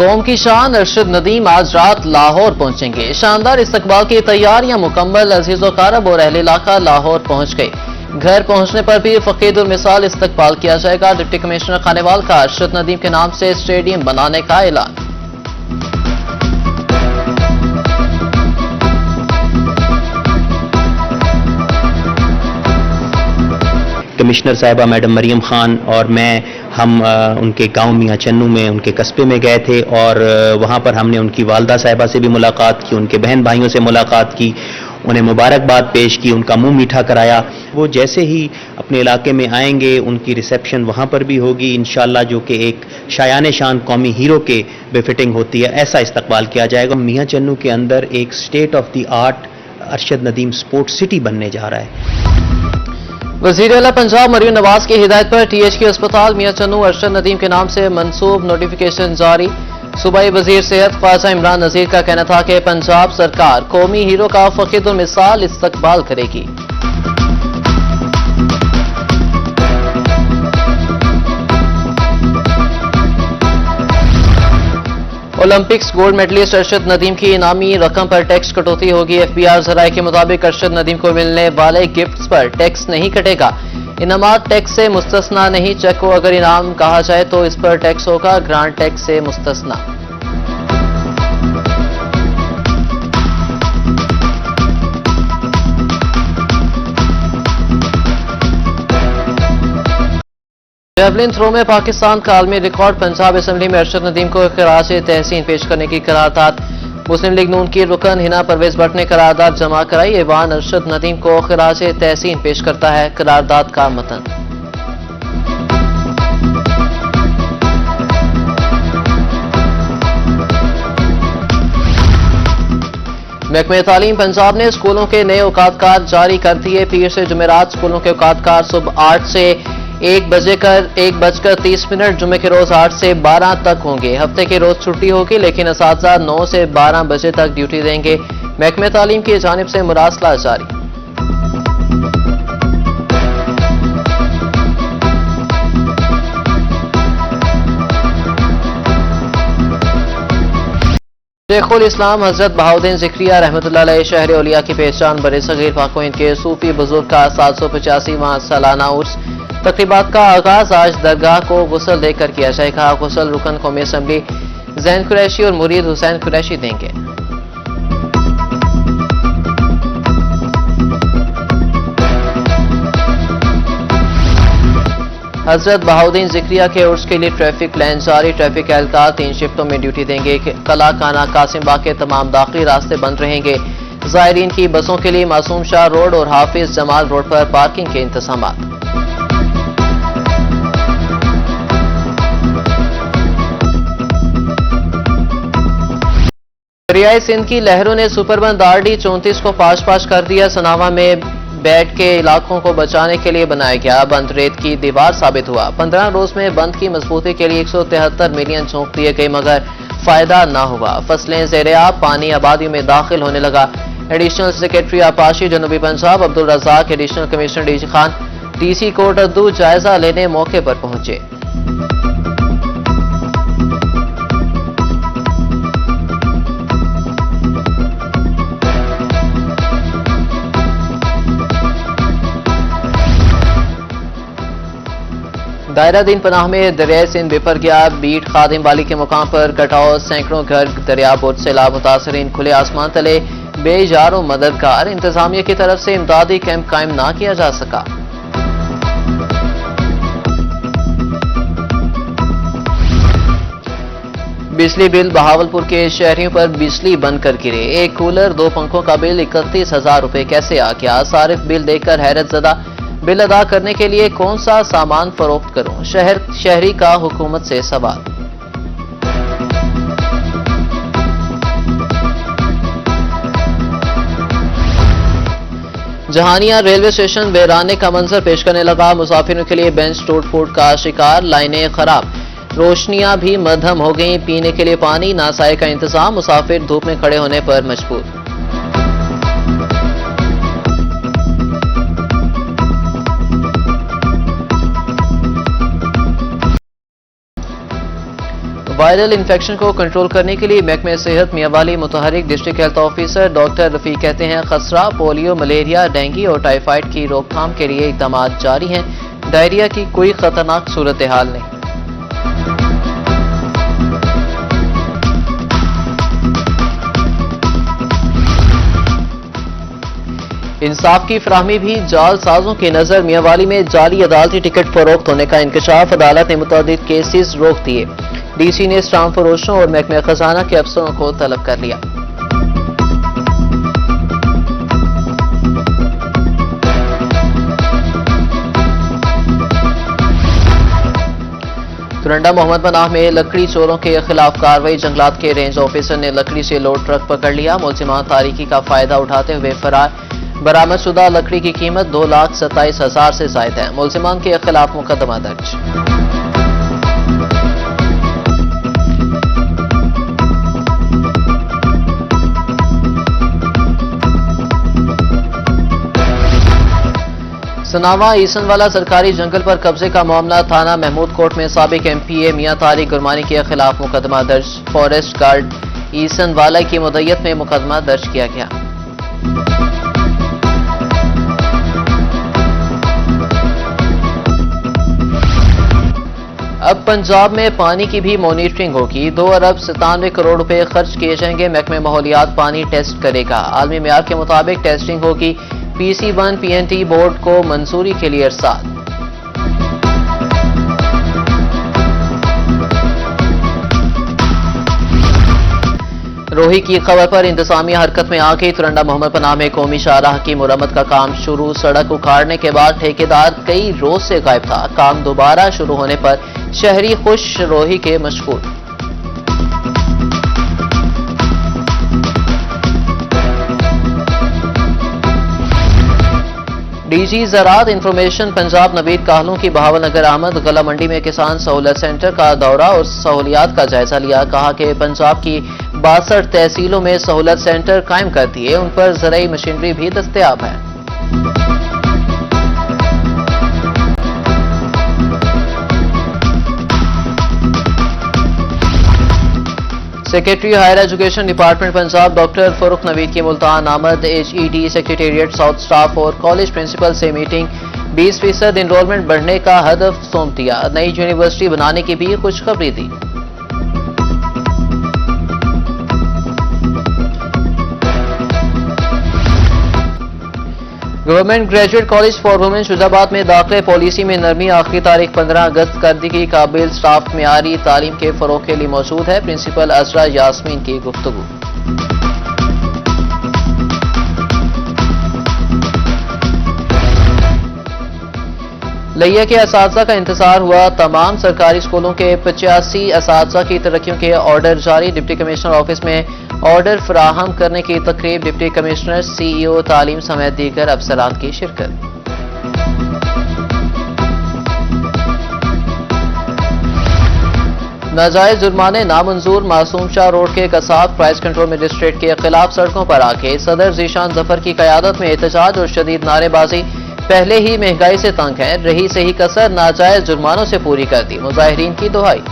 कौम की शान अरशद नदीम आज रात लाहौर पहुंचेंगे। शानदार इस्तकबाल की तैयारियां मुकम्मल। अजीज कारब और अहले इलाका लाहौर पहुंच गए। घर पहुंचने पर भी फकीदुल मिसाल इस्तकबाल किया जाएगा। डिप्टी कमिश्नर खानेवाल का अरशद नदीम के नाम से स्टेडियम बनाने का ऐलान। कमिश्नर साहिबा मैडम मरियम खान और हम उनके गांव मियाँ चन्नू में उनके कस्बे में गए थे और वहां पर हमने उनकी वालदा साहिबा से भी मुलाकात की, उनके बहन भाइयों से मुलाकात की, उन्हें मुबारकबाद पेश की, उनका मुंह मीठा कराया। वो जैसे ही अपने इलाके में आएंगे उनकी रिसेप्शन वहां पर भी होगी इंशाअल्लाह, जो कि एक शायान शान कौमी हीरो के बेफिटिंग होती है, ऐसा इस्तकबाल किया जाएगा। मियाँ चन्नू के अंदर एक state of the art Arshad Nadeem sports city बनने जा रहा है। वज़ीर आला पंजाब मरियम नवाज की हिदायत पर THK अस्पताल मियाँ चन्नू अरशद नदीम के नाम से मंसूब नोटिफिकेशन जारी। सूबाई वजीर सेहत ख्वाजा इमरान नजीर का कहना था कि पंजाब सरकार कौमी हीरो का फकीदुल मिसाल इस्तकबाल करेगी। Olympics gold medalist Arshad Nadeem की इनामी रकम पर टैक्स कटौती होगी। FBR जराये के मुताबिक अरशद नदीम को मिलने वाले गिफ्ट्स पर टैक्स नहीं कटेगा। इनामात टैक्स से मुस्तस्ना नहीं। चेक को अगर इनाम कहा जाए तो इस पर टैक्स होगा, ग्रांट टैक्स से मुस्तस्ना। जेवलिन थ्रो में पाकिस्तान का आलमी रिकॉर्ड। पंजाब असेंबली में अरशद नदीम को खराज तहसीन पेश करने की करारदाद। मुस्लिम लीग नून की रुकन हिना परवेज भट्ट ने करारदाद जमा कराई। ऐवान अरशद नदीम को खराज तहसीन पेश करता है। करारदाद का मतन। महकमे तालीम पंजाब ने स्कूलों के नए औकातकार जारी कर दिए। पीर से जुमेरात स्कूलों के औकातकार सुबह 8 से 1:30 जुमे के रोज 8 से 12 तक होंगे। हफ्ते के रोज छुट्टी होगी लेकिन असातिज़ा 9 से 12 बजे तक ड्यूटी देंगे। महकमे तालीम की जानिब से मुरासला जारी। शेखुल इस्लाम हजरत बहाउद्दीन ज़िक्रिया रहमतुल्लाह अलैह शहर औलिया की पहचान बरे सगीर पाक-ओ-हिंद के सूफी बुजुर्ग का 785वां सालाना उर्स। तकरीबात का आगाज आज दरगाह को गुस्ल देकर किया जाएगा। गुस्ल रुकन कौमी असम्बली जैन कुरैशी और मुरीद हुसैन कुरैशी देंगे। हजरत बहाउद्दीन ज़िक्रिया के उर्स के लिए ट्रैफिक लाइन जारी। ट्रैफिक एहलकार 3 शिफ्टों में ड्यूटी देंगे। कला खाना कासिम बाग के तमाम दाखिली रास्ते बंद रहेंगे। ज़ायरीन की बसों के लिए मासूम शाह रोड और हाफिज जमाल रोड पर पार्किंग के इंतजाम। दरियाई सिंध की लहरों ने सुपरबंद RD 34 को पाश कर दिया। सनावा में बेड के इलाकों को बचाने के लिए बनाया गया बंद रेत की दीवार साबित हुआ। 15 रोज में बंद की मजबूती के लिए 173 मिलियन झोंक दिए गए मगर फायदा न हुआ। फसलें ज़ेर-ए-आब, पानी आबादियों में दाखिल होने लगा। एडिशनल सेक्रेटरी आपाशी जनूबी Punjab Abdul Razzaq, additional commissioner DG Khan, DC Kot Addu जायजा लेने मौके पर पहुंचे। दायरा दिन पनाह में दरिया सिंध बिफर गया। बीट खादिम वाली के मुकाम पर कटाव। सैकड़ों घर दरिया बुर्द सैलाब मुतासरीन खुले आसमान तले बेजारो मददगार। इंतजामिया की तरफ से इमदादी कैंप कायम ना किया जा सका। बिजली बिल बहावलपुर के शहरियों पर बिजली बंद कर गिरे। एक कूलर 2 पंखों का बिल 31,000 रुपए कैसे आ गया? सारिफ बिल देखकर हैरत ज़दा। बिल अदा करने के लिए कौन सा सामान फरोख्त करूं? शहरी का हुकूमत से सवाल। जहानिया रेलवे स्टेशन वीराने का मंजर पेश करने लगा। मुसाफिरों के लिए बेंच टूट फूट का शिकार। लाइनें खराब, रोशनियां भी मध्यम हो गई। पीने के लिए पानी नासाए का इंतजाम। मुसाफिर धूप में खड़े होने पर मजबूर। वायरल इन्फेक्शन को कंट्रोल करने के लिए महकमे सेहत मियांवाली मुतहरिक district health officer doctor Rafiq कहते हैं खसरा, पोलियो, मलेरिया, डेंगू और टाइफाइड की रोकथाम के लिए इकदाम जारी हैं। डायरिया की कोई खतरनाक सूरत हाल नहीं। इंसाफ की फराहमी भी जाल साजों की नजर। मियांवाली में जाली अदालती टिकट फरोख्त होने का इंकशाफ, अदालत ने मुतअद्दिद केसेस रोक दिए। डीसी ने स्टाम्प फरोशों और महकमे खजाना के अफसरों को तलब कर लिया। तुरंडा मोहम्मद पनाह में लकड़ी चोरों के खिलाफ कार्रवाई। जंगलात के रेंज ऑफिसर ने लकड़ी से लोड ट्रक पकड़ लिया। मुलजिमान तारीकी का फायदा उठाते हुए फरार। बरामदशुदा लकड़ी की कीमत 2,27,000 से जायद है। मुलजिमान के खिलाफ मुकदमा दर्ज। सनावा ईसनवाला सरकारी जंगल पर कब्जे का मामला। थाना महमूद कोट में साबिक MPA मियां तारिक गुरमानी के खिलाफ मुकदमा दर्ज। फॉरेस्ट गार्ड ईसनवाला की मुद्दत में मुकदमा दर्ज किया गया। अब पंजाब में पानी की भी मॉनिटरिंग होगी। 2 अरब 97 करोड़ रुपए खर्च किए जाएंगे। महकमे माहौलियात पानी टेस्ट करेगा। आलमी मेयार के मुताबिक टेस्टिंग होगी। PC1 PNT बोर्ड को मंजूरी के लिए अरसाल। रोही की खबर पर इंतजामिया हरकत में आ गई। तुरंडा मोहम्मद पनाह में कौमी शाहराह की मुरम्मत का काम शुरू। सड़क उखाड़ने के बाद ठेकेदार कई रोज से गायब था। काम दोबारा शुरू होने पर शहरी खुश, रोही के मशगूल। DG ज़राअत इंफॉर्मेशन पंजाब नवीद काहलों की बहावलनगर आमद। गला मंडी में किसान सहूलत सेंटर का दौरा और सहूलियात का जायजा लिया। कहा कि पंजाब की 62 तहसीलों में सहूलत सेंटर कायम कर दिए। उन पर ज़राई मशीनरी भी दस्तयाब है। Secretary higher education department Punjab doctor Farrukh Naveed की मुल्तान आमद। HED सेक्रेटेरिएट साउथ स्टाफ और कॉलेज प्रिंसिपल से मीटिंग। 20% इनरोलमेंट बढ़ने का हदफ सौंप दिया। नई यूनिवर्सिटी बनाने की भी खुशखबरी दी। Government graduate college for women Shujabad में दाखिले पॉलिसी में नरमी। आखिरी तारीख 15 अगस्त कर दी गई। काबिल स्टाफ मियारी तालीम के फरोग के लिए मौजूद है। प्रिंसिपल अजरा यास्मीन की गुफ्तगू। लिया के असातिज़ा का इंतजार हुआ। तमाम सरकारी स्कूलों के 85 असातिज़ा की तरक्कियों के ऑर्डर जारी। डिप्टी कमिश्नर ऑफिस में ऑर्डर फराहम करने की तकरीब। डिप्टी कमिश्नर, CEO तालीम समेत दीगर अफसरान की शिरकत। नाजायज जुर्माने नामंजूर। मासूम शाह रोड के कसाब प्राइस कंट्रोल मजिस्ट्रेट के खिलाफ सड़कों पर आके सदर जीशान जफर की कयादत में एहतजाज और शदीद नारेबाजी। पहले ही महंगाई से तंग है, रही से ही कसर नाजायज जुर्मानों से पूरी कर दी। मुजाहिरीन की दुहाई।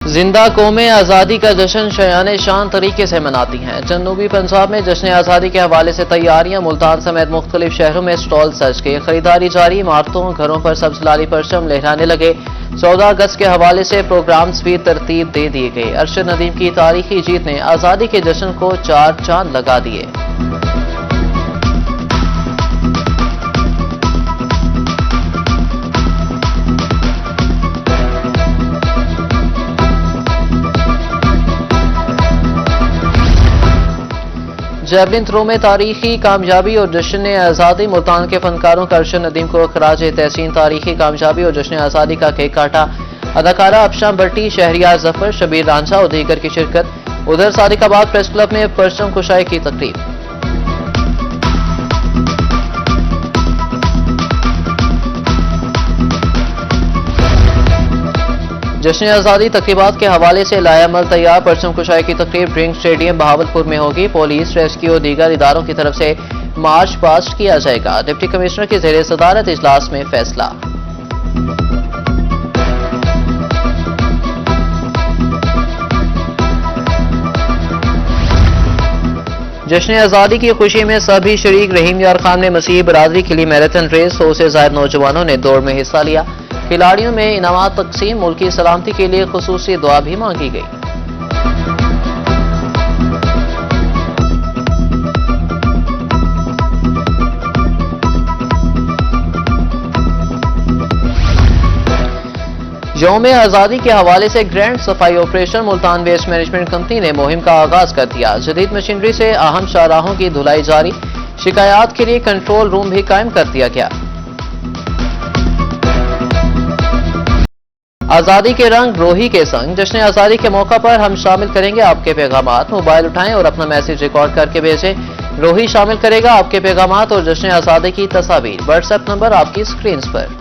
जिंदा कौमें आज़ादी का जश्न शयान शान तरीके से मनाती हैं। जनूबी पंजाब में जश्न आज़ादी के हवाले से तैयारियां। मुल्तान समेत मुख्तलिफ शहरों में स्टॉल सज के खरीदारी जारी। इमारतों, घरों पर सब्ज लाली परचम लहराने लगे। 14 अगस्त के हवाले से प्रोग्राम्स भी तरतीब दे दिए गए। अरशद नदीम की तारीखी जीत ने आज़ादी के जश्न को 4 चांद लगा दिए। जैवलिन थ्रो में तारीखी कामयाबी और जश्न आज़ादी। मुल्तान के फनकारों का अरशद नदीम को खराज तहसीन तारीखी कामयाबी और जश्न आज़ादी का केक काटा। अदाकारा अफशान भट्टी, शहरियार जफर, शबीर रांझा और दीगर की शिरकत। उधर सादिकाबाद प्रेस क्लब में परचम कुशाई की तकरीब। जश्न आज़ादी तकरीबात के हवाले से लायामल तैयार। परचम कुशाई की तकरीब ड्रिंक स्टेडियम बहावलपुर में होगी। पुलिस, रेस्क्यू और दीगर इदारों की तरफ से मार्च पास्ट किया जाएगा। डिप्टी कमिश्नर की ज़ेरे सदारत इजलास में फैसला। जश्न आज़ादी की खुशी में सभी शरीक। रहीम यार खान ने मसीही बरादरी के लिए मैराथन रेस। 100 से ज्यादा नौजवानों ने दौड़ में हिस्सा लिया। खिलाड़ियों में इनामात तकसीम। मुल्की सलामती के लिए खुसूसी दुआ भी मांगी गई। यौम आज़ादी के हवाले से ग्रैंड सफाई operation. Multan waste management company ने मुहिम का आगाज कर दिया। जदीद मशीनरी से अहम शाहराहों की धुलाई जारी। शिकायत के लिए कंट्रोल रूम भी कायम कर दिया गया। आज़ादी के रंग रोही के संग। जश्न आज़ादी के मौका पर हम शामिल करेंगे आपके पैगामात। मोबाइल उठाएं और अपना मैसेज रिकॉर्ड करके भेजें। रोही शामिल करेगा आपके पैगामात और जश्न आज़ादी की तस्वीर। व्हाट्सएप नंबर आपकी स्क्रीन पर।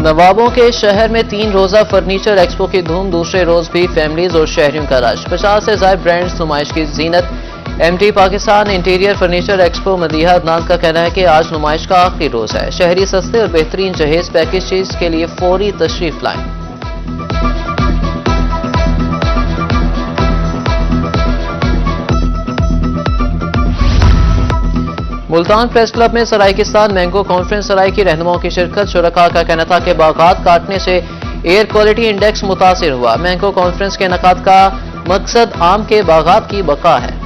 नवाबों के शहर में 3 रोजा फर्नीचर एक्सपो की धूम। दूसरे रोज भी फैमिलीज और शहरियों का रश। 50 से ज्यादा ब्रांड्स नुमाइश की जीनत। MT Pakistan interior furniture expo Madiha Adnan का कहना है कि आज नुमाइश का आखिरी रोज है। शहरी सस्ते और बेहतरीन जहेज पैकेजेस के लिए फौरी तशरीफ लाएं। मुल्तान प्रेस क्लब में सराइकिस्तान मैंगो कॉन्फ्रेंस। सराय की रहनुमाओं की शिरकत। शुरका का कहना था कि बागात काटने से एयर क्वालिटी इंडेक्स मुतासिर हुआ। मैंगो कॉन्फ्रेंस के इनेकाद का मकसद आम के बागात की बका है।